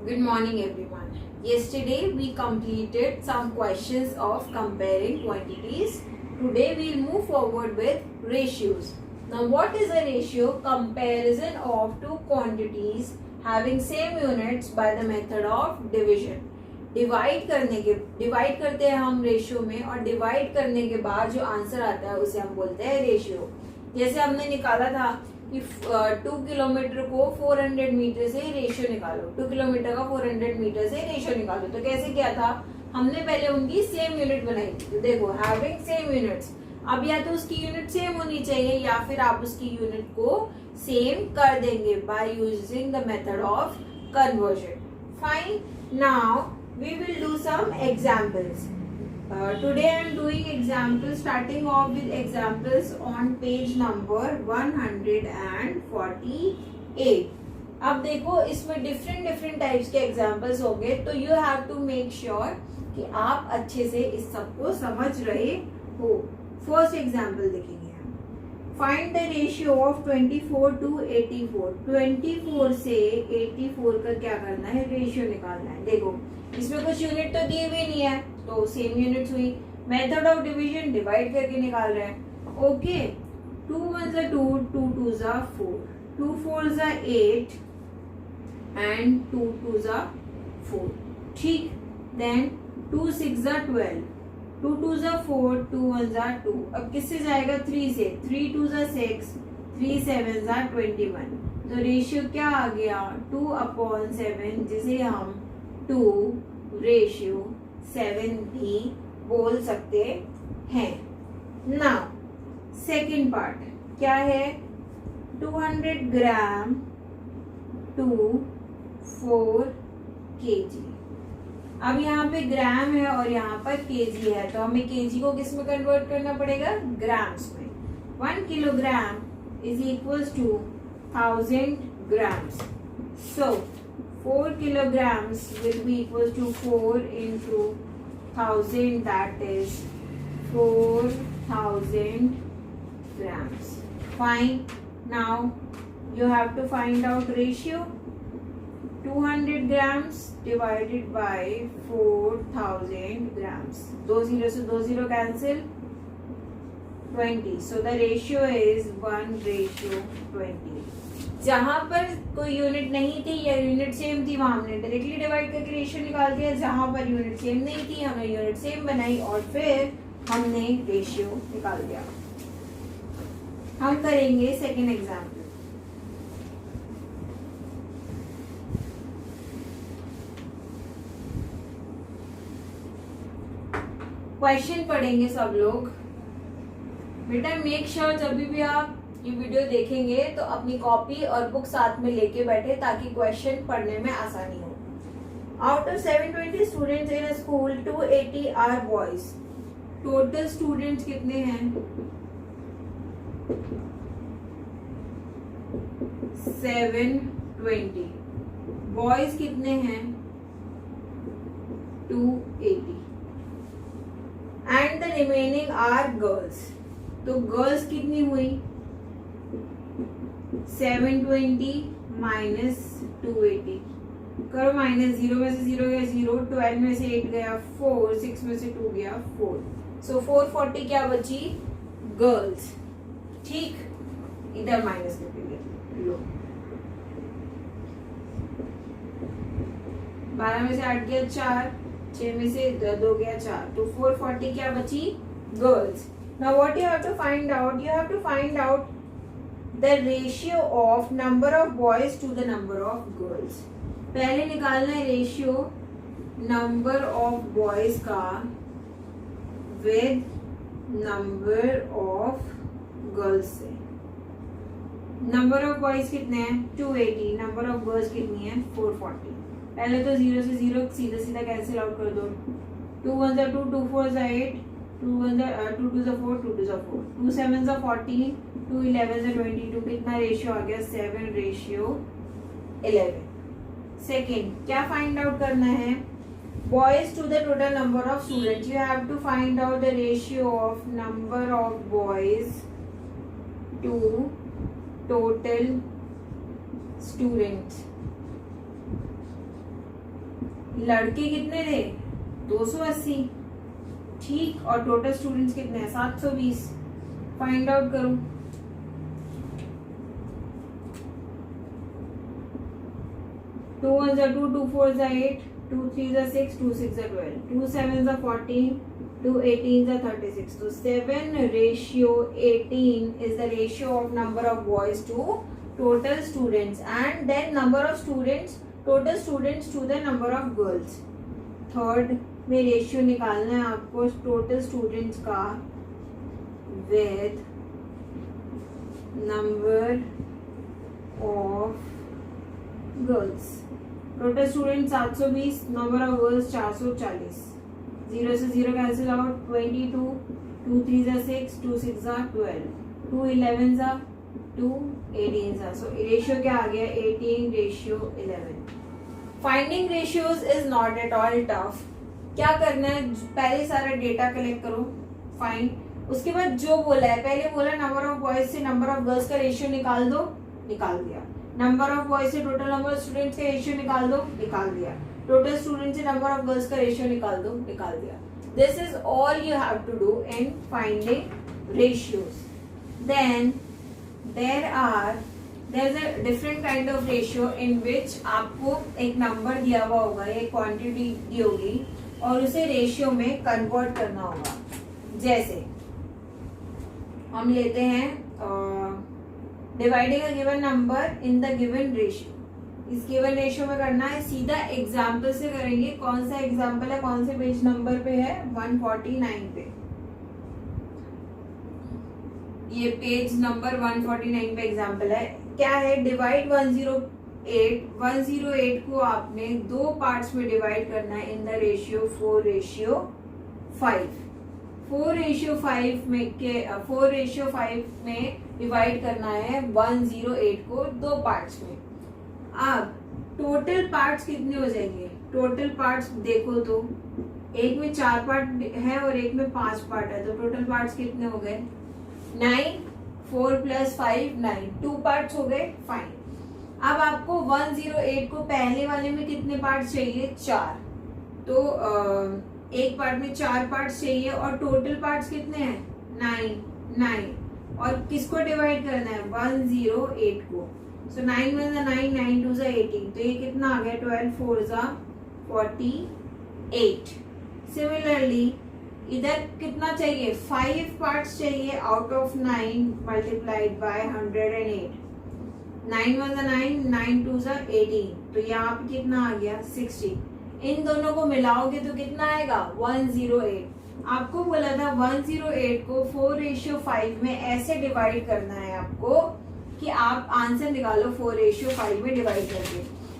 Good morning everyone. Yesterday we completed some questions of comparing quantities. Today we'll move forward with ratios. Now what is a ratio? Comparison of two quantities having same units by the method of division. Divide करते हैं हम ratio में और divide करने के बाद जो answer आता है उसे हम बोलते हैं रेशियो. जैसे हमने निकाला था कि 2 किलोमीटर को 400 मीटर से रेशियो निकालो. 2 किलोमीटर का 400 मीटर से रेशियो निकालो. तो कैसे किया था? हमने पहले उनकी सेम यूनिट बनाई थी. तो देखो हैविंग सेम यूनिट्स. अब या तो उसकी यूनिट सेम होनी चाहिए या फिर आप उसकी यूनिट को सेम कर देंगे by using the method of conversion. Fine. Now we will do some examples. Today I am doing examples, starting off with examples on page number 148. अब देखो इसमें डिफरेंट टाइप्स के एग्जाम्पल्स होंगे, तो you have to make sure कि आप अच्छे से इस सबको समझ रहे हो. फर्स्ट एग्जाम्पल देखेंगे. Find the ratio of 24 to 84. 24 से 84 का क्या करना है? रेशियो निकालना है. देखो इसमें कुछ यूनिट तो दिए हुए नहीं है, तो सेम यूनिट्स हुई. मेथड ऑफ डिवीजन डिवाइड करके निकाल रहे हैं. ओके. 2 1 2, 2 2 4, 2 4 8 एंड 2 2 4. ठीक. देन 2 6 12, 2 2 4, 2 1 2. अब किससे जाएगा? 3 से. 3 2 6, 3 7 21. तो रेशियो क्या आ गया? 2/7, जिसे हम 2:7 भी बोल सकते हैं. नाउ सेकेंड पार्ट क्या है? 200 ग्राम टू 4 kg. अब यहाँ पे ग्राम है और यहाँ पर केजी है, तो हमें केजी को किस में कन्वर्ट करना पड़ेगा? ग्राम्स में. 1 kilogram is equals to 1000 grams. So 4 kilograms will be equal to 4 into 1000, that is 4000 grams. Fine. Now you have to find out ratio. 200 grams divided by 4000 grams. 2 0 से 2 0 cancel. 20. So the ratio is 1:20. जहां पर कोई unit नहीं थी या unit same थी वहां हमने डायरेक्टली डिवाइड करके रेशियो निकाल दिया. जहां पर यूनिट सेम नहीं थी हमने यूनिट सेम बनाई और फिर हमने रेशियो निकाल दिया. हम करेंगे सेकेंड एग्जाम्पल. क्वेश्चन पढ़ेंगे सब लोग. बेटा मेक श्योर जब भी आप ये वीडियो देखेंगे तो अपनी कॉपी और बुक साथ में लेके बैठे ताकि क्वेश्चन पढ़ने में आसानी हो. Out of 720 students in a school, 280 are boys. Total students कितने हैं? 720. बॉयज कितने हैं? 280. And the remaining are girls. तो गर्ल्स कितनी हुई? 720 माइनस 280. करो माइनस. 0 में से 0 गया 0, 12 में से 8 गया 4, 6 में से 2 गया 4. सो 440 क्या बची? गर्ल्स. ठीक. इधर माइनस करके लो. 12 में से 8 गया 4, 6 में से 2 गया 4. तो 440 क्या बची? Girls. Now what you have to find out? You have to find out the ratio of number of boys to the number of girls. पहले निकालना है रेशियो नंबर ऑफ बॉयज का विद नंबर ऑफ गर्ल्स से. Number of boys कितने हैं? 280. Number of girls कितनी है? 440. पहले तो 0 से 0 सीधा कैंसिल आउट कर दो. 2 1 2, 2 4 8, 2 1 2 2 4, 2 2 4, 2 7 14, 2 11 22. कितना रेशियो आ गया? 7:11. सेकेंड क्या फाइंड आउट करना है? Boys to the total number of students. You have to find out the ratio of number of boys to total students. लड़के कितने थे 280, ठीक, और टोटल स्टूडेंट्स कितने हैं 720। फाइंड आउट करो। टू वन जा 2, 2 4 जा 8, 2 3 जा 6, 2 6 जा 12, 2 7 जा 14, 2 18 जा 36. So 7:18 is the ratio of number of boys to total students, and then number of students, total students to the number of girls. Third में रेशियो निकालना है आपको टोटल स्टूडेंट्स का with number of girls. Total student 720, number of girls 440। 0 से 0 cancel out, 22, 2 3 जा 6, 2 6 जा 12, 2 11 जा 2, 18 जा। सो रेशियो क्या आ गया 18:11। Finding ratios is not at all tough. क्या करना है, पहले सारा डेटा कलेक्ट करो, फाइंड, उसके बाद जो बोला है, पहले बोला नंबर ऑफ बॉयज से नंबर ऑफ गर्ल्स का रेशियो निकाल दो, निकाल दिया। नंबर ऑफ बॉयज से टोटल नंबर ऑफ स्टूडेंट्स का रेशियो निकाल दो, निकाल दिया। टोटल स्टूडेंट से नंबर ऑफ गर्ल्स का रेशियो निकाल दो, निकाल दिया। This is all you have to do in finding ratios. Then there's a different kind of ratio in which आपको एक नंबर दिया हुआ होगा, एक क्वांटिटी दी होगी और उसे रेशियो में कन्वर्ट करना होगा। जैसे हम लेते हैं dividing a given number in the given ratio. इस गिवन रेशियो में करना है, सीधा एग्जाम्पल से करेंगे। कौन सा एग्जाम्पल है, कौन से पेज नंबर पे है, 149 पे। ये पेज नंबर 149 पे एग्जाम्पल है। क्या है, डिवाइड 108 को आपने दो पार्ट्स में डिवाइड करना है इन द रेशियो 4:5। 4:5 में डिवाइड करना है 108 को दो पार्ट्स में। अब टोटल पार्ट्स कितने हो जाएंगे, टोटल पार्ट्स देखो तो एक में 4 पार्ट है और एक में 5 पार्ट है, तो टोटल पार्ट्स कितने हो गए 9, 4 + 5 9, 2 पार्ट्स हो गए, फाइन। अब आपको 108 को पहले वाले में कितने पार्ट्स चाहिए, 4, तो एक पार्ट में 4 पार्ट्स चाहिए और टोटल पार्ट्स कितने हैं 9। और किसको डिवाइड करना है 108 को, सो 9 1 9, 9 2 18, तो ये कितना आ गया 12 4 48। सिमिलरली इधर कितना चाहिए 5 पार्ट्स चाहिए आउट ऑफ 9 मल्टीप्लाइड बाय 108। 9 1 9, 9 2 18, तो यहाँ पे कितना आ गया 60। इन दोनों को मिलाओगे तो कितना आएगा 108। आपको बोला था 108 को 4:5 में ऐसे डिवाइड करना है आपको कि आप आंसर निकालो 4:5 में डिवाइड करके।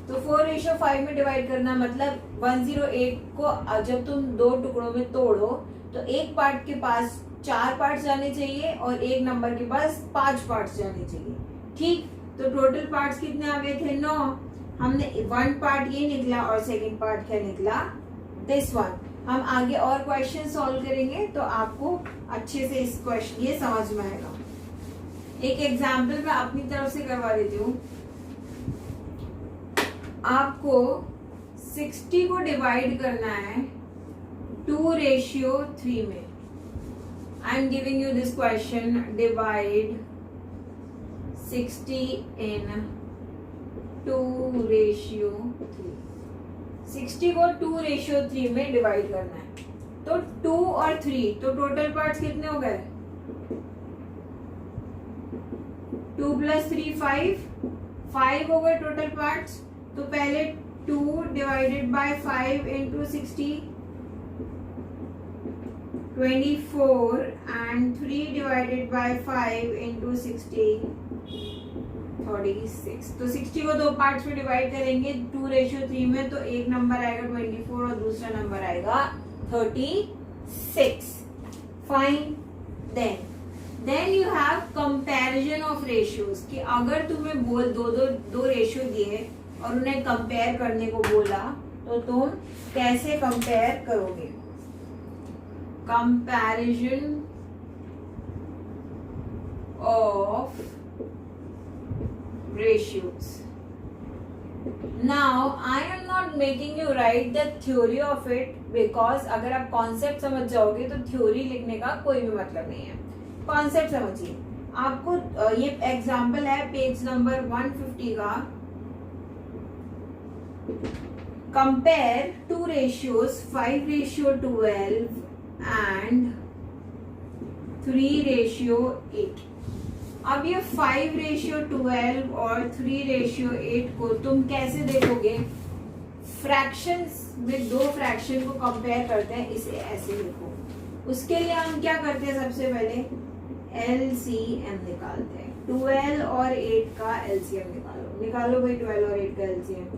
तो 4:5 में डिवाइड करना मतलब 108 को जब तुम दो टुकड़ों में तोड़ो तो एक पार्ट के पास 4 पार्ट्स जाने चाहिए और एक नंबर के पास 5 पार्ट्स जाने चाहिए, ठीक। तो टोटल पार्ट्स कितने आ गए थे 9। हमने 1 पार्ट ये निकला और सेकंड पार्ट क्या निकला दिस वन। हम आगे और क्वेश्चन सॉल्व करेंगे तो आपको अच्छे से इस क्वेश्चन ये समझ में आएगा। एक एग्जाम्पल मैं अपनी तरफ से करवा देती हूँ। आपको 60 को डिवाइड करना है 2:3 में। I am giving you this question, divide 60 in 2:3। 60 को 2:3 में डिवाइड करना है, तो 2 और 3, तो टोटल पार्ट्स कितने हो गए 2 + 3 5 हो गए टोटल पार्ट्स। तो पहले 2 divided by 5 into 60 24 and 3 divided by 5 into 60 36। तो 60 को दो पार्ट्स में डिवाइड करेंगे 2:3 में, तो एक नंबर आएगा 24 और दूसरा नंबर आएगा 36। Fine. Then you have comparison of ratios, कि अगर तुम्हें बोल दो रेशियो दिए और उन्हें कंपेयर करने को बोला तो तुम कैसे कंपेयर करोगे। Comparison of ratios। Now I am not making you right the theory of it, because अगर आप कॉन्सेप्ट समझ जाओगे तो थ्योरी लिखने का कोई भी मतलब नहीं है. कॉन्सेप्ट समझिए. आपको ये एग्जाम्पल है पेज नंबर 150 का. Compare to ratios 5:12 and 3:8. अब ये 5:12 और 3:8 को तुम कैसे देखोगे? फ्रैक्शंस में दो फ्रैक्शन को कंपेयर करते हैं, इसे ऐसे लिखो. उसके लिए हम क्या करते हैं? सबसे पहले LCM निकालते हैं. 12 और 8 का LCM निकालो भाई. 12 और 8 का LCM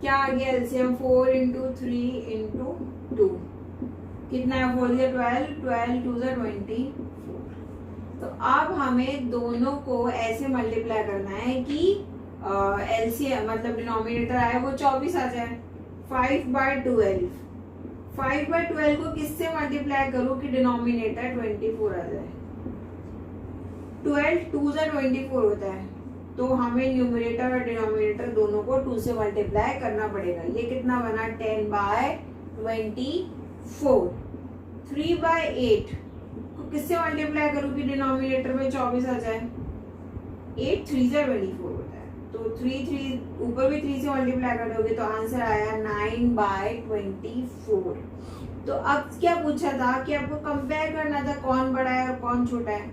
क्या आ गया? LCM 4 into 3 into 2 कितना है? 4 दिया 12, 12 2 जा 24. तो अब हमें दोनों को ऐसे मल्टीप्लाई करना है कि LCM मतलब डिनोमिनेटर आए वो 24 आ जाए. 5/12 को किससे मल्टीप्लाई करूं कि डिनोमिनेटर 24 आ जाए? 12 2 जा 24 होता है, तो हमें न्यूमरेटर और डिनोमिनेटर दोनों को 2 से मल्टीप्लाई करना पड़ेगा. ये कितना बना? 10/24. 3/8 को किससे मल्टीप्लाई करूँ कि डिनोमिनेटर में 24 आ जाए? 8 3 जा 24 होता है, तो 3 ऊपर भी 3 से मल्टीप्लाई कर दोगे तो आंसर आया 9/24. तो अब क्या पूछा था कि आपको कंपेयर करना था कौन बड़ा है और कौन छोटा है.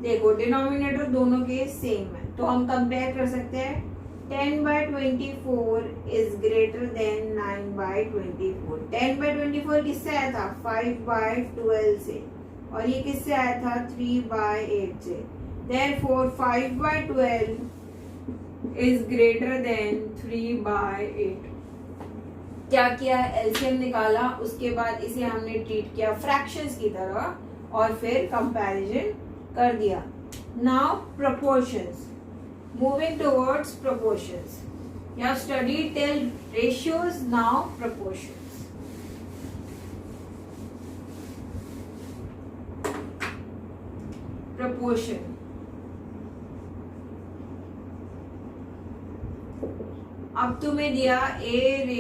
देखो डिनोमिनेटर दोनों के सेम है, तो हम कंपेयर कर सकते हैं. 10/24 इज ग्रेटर देन 9/24. 10/24 किससे आया था? 5/12 से, और ये किससे आया था? 3/8 से. Therefore 5/12 is greater than 3/8. क्या किया? LCM निकाला, उसके बाद इसे हमने ट्रीट किया फ्रैक्शंस की तरह और फिर कंपैरिजन कर दिया. Now proportions. Moving towards proportions. You have studied till ratios, now proportions. Proportion. अब तुम्हें दिया A/B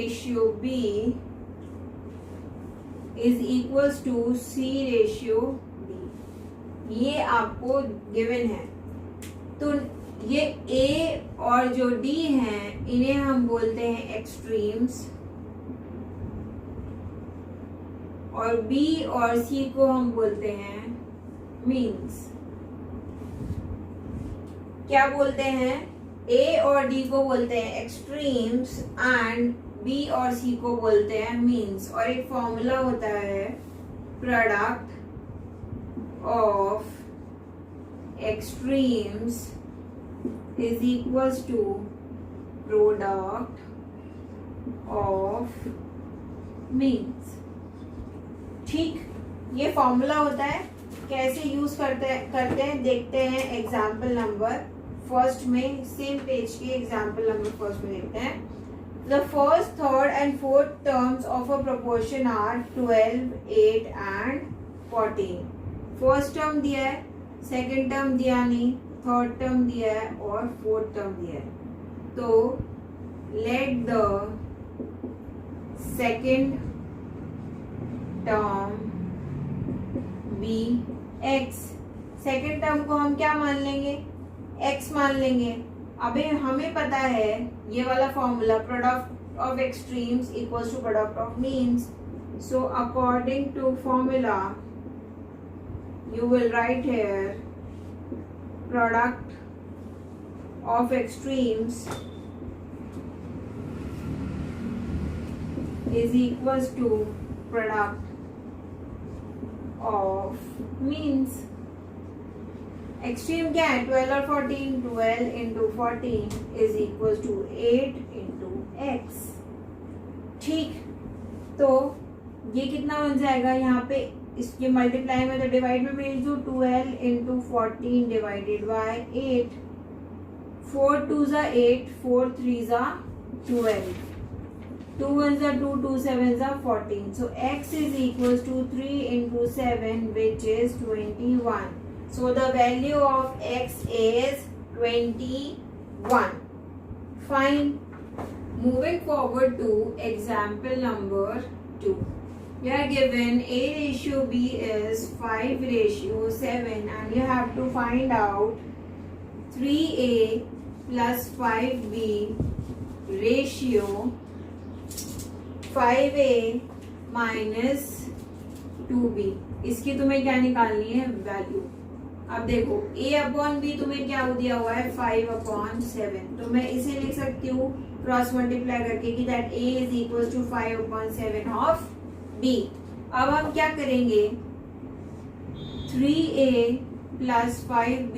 is equals to C/D. ये आपको गिवन है. तो ये A और जो D हैं इन्हें हम बोलते हैं एक्सट्रीम्स, और B और C को हम बोलते हैं मीन्स. क्या बोलते हैं? A और D को बोलते हैं एक्सट्रीम्स एंड B और C को बोलते हैं मीन्स. और एक फॉर्मूला होता है product of extremes is equals to product of means. ठीक, ये फॉर्मूला होता है. कैसे यूज करते हैं देखते हैं एग्जाम्पल नंबर फर्स्ट में. सेम पेज के एग्जाम्पल नंबर फर्स्ट में देखते हैं. The first, third and fourth terms of a proportion are 12, 8 and 14. First term दिया है, सेकेंड टर्म दिया नहीं, थर्ड टर्म दिया है और फोर्थ टर्म दिया है. तो let the second term be X. Second term को हम क्या मान लेंगे? एक्स मान लेंगे. अबे हमें पता है ये वाला formula product of extremes equals to product of means. So according to formula you will write here product of extremes is equals to product of means. Extreme क्या है? 12 और 14. 12 into 14 is equals to 8 into x. ठीक, तो ये कितना बन जाएगा? यहाँ पे इसके मल्टीप्लाई में तो डिवाइड में भेज दो. 12 into 14 डिवाइडेड बाय 8. 4 2 जा 8, 4 3 जा 12. 2 ones are 2, 2 sevens are 14. So x is equals to 3 into 7, which is 21. So the value of x is 21. Fine. Moving forward to example number 2. We are given A ratio B is 5 ratio 7 and you have to find out 3A plus 5B ratio 5A minus 2B. इसकी तुम्हें क्या निकालनी है? Value. अब देखो A upon B तुम्हें क्या दिया हुआ है? 5/7. तो मैं इसे लिख सकती हूँ क्रॉस मल्टीप्लाई करके कि that A is equal to 5/7 of B. अब हम क्या करेंगे? 3A plus 5B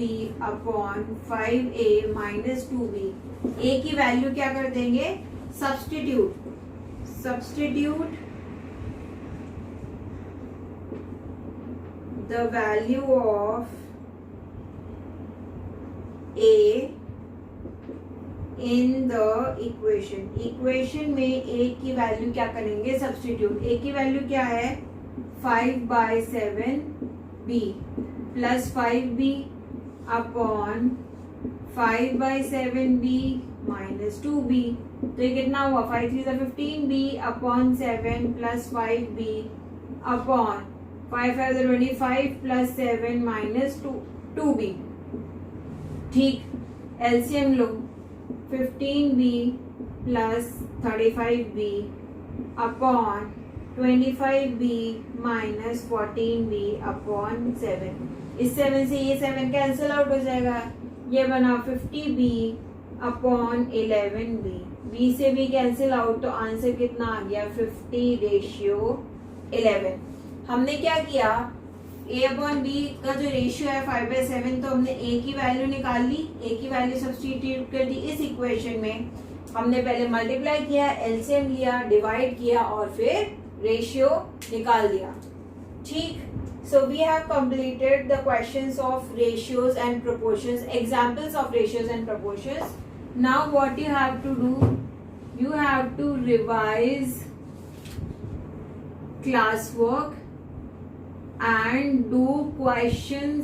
upon 5A minus 2B. A की वैल्यू क्या कर देंगे? Substitute the value of A in the equation में A की वैल्यू क्या करेंगे? सब्स्टिट्यूट. A की वैल्यू क्या है? 5/7B plus 5B upon 5/7B minus 2B. तो ये कितना हुआ? 5 3 15B upon 7 plus 5B upon 5 5 25 plus 7 minus 2B. ठीक. एलसीएम लो. 15B plus 35B upon 25B minus 14B upon 7. इस 7 से ये 7 कैंसिल आउट हो जाएगा. ये बना 50B अपॉन 11B. B से B कैंसिल आउट तो आंसर कितना आ गया? 50 रेशियो 11. हमने क्या किया? A अपॉन B का जो रेशियो है 5/7 तो हमने A की वैल्यू निकाल ली. A की वैल्यू सब्स्टिट्यूट कर दी इस इक्वेशन में. हमने पहले मल्टीप्लाई किया, एलसीएम लिया, डिवाइड किया और फिर रेशियो निकाल दिया. ठीक. So we have completed the questions of ratios and proportions, examples of ratios and proportions. Now what you have to do? You have to revise classwork and do questions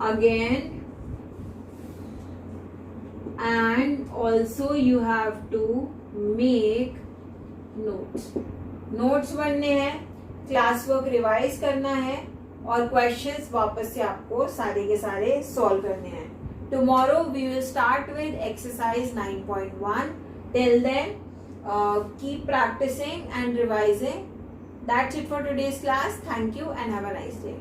again, and also you have to make notes. Notes बनने हैं, class work revise करना है और questions वापस से आपको सारे के सारे सॉल्व करने हैं. Tomorrow we will start with exercise 9.1. Till then keep practising and revising. That's it for today's class. Thank you and have a nice day.